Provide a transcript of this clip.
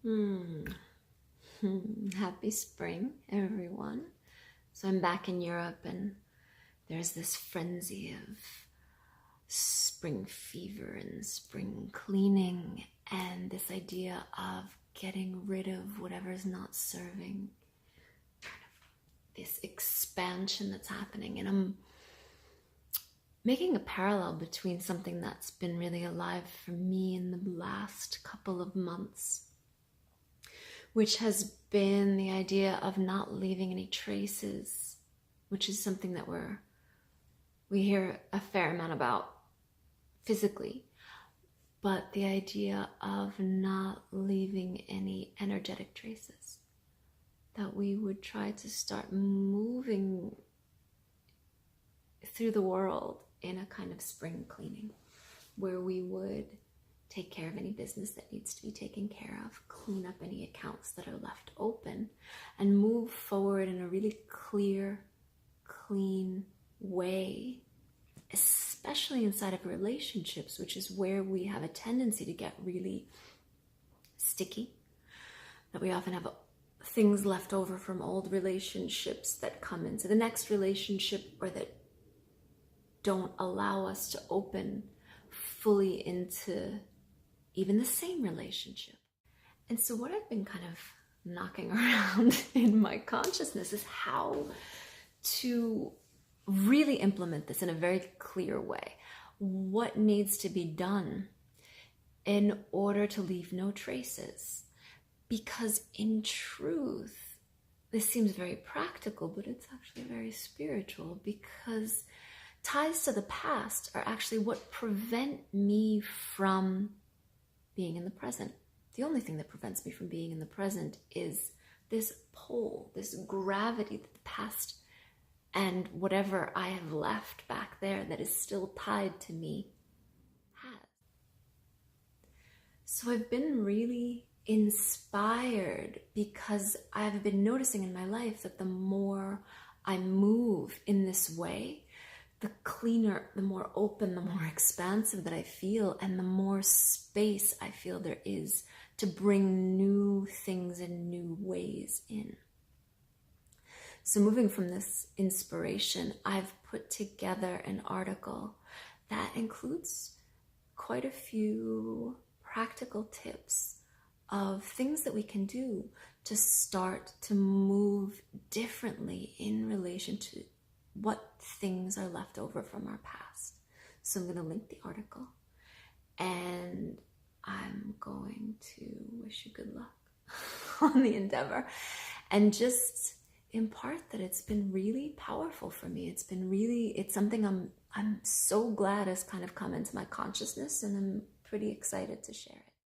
Hmm. Happy spring, everyone. So I'm back in Europe, and there's this frenzy of spring fever and spring cleaning, and this idea of getting rid of whatever's not serving, this expansion that's happening. And I'm making a parallel between something that's been really alive for me in the last couple of months, which has been the idea of not leaving any traces, which is something that we hear a fair amount about physically, but the idea of not leaving any energetic traces, that we would try to start moving through the world in a kind of spring cleaning, where we would take care of any business that needs to be taken care of, clean up any accounts that are left open, and move forward in a really clear, clean way, especially inside of relationships, which is where we have a tendency to get really sticky, that we often have things left over from old relationships that come into the next relationship, or that don't allow us to open fully into even the same relationship. And so what I've been kind of knocking around in my consciousness is how to really implement this in a very clear way. What needs to be done in order to leave no traces? Because in truth, this seems very practical, but it's actually very spiritual, because ties to the past are actually what prevent me from being in the present. The only thing that prevents me from being in the present is this pull, this gravity that the past and whatever I have left back there that is still tied to me has. So I've been really inspired, because I've been noticing in my life that the more I move in this way, the cleaner, the more open, the more expansive that I feel, and the more space I feel there is to bring new things and new ways in. So moving from this inspiration, I've put together an article that includes quite a few practical tips of things that we can do to start to move differently in relation to what things are left over from our past. So I'm going to link the article, and I'm going to wish you good luck on the endeavor, and just impart that it's been really powerful for me. It's something I'm so glad has kind of come into my consciousness, and I'm pretty excited to share it.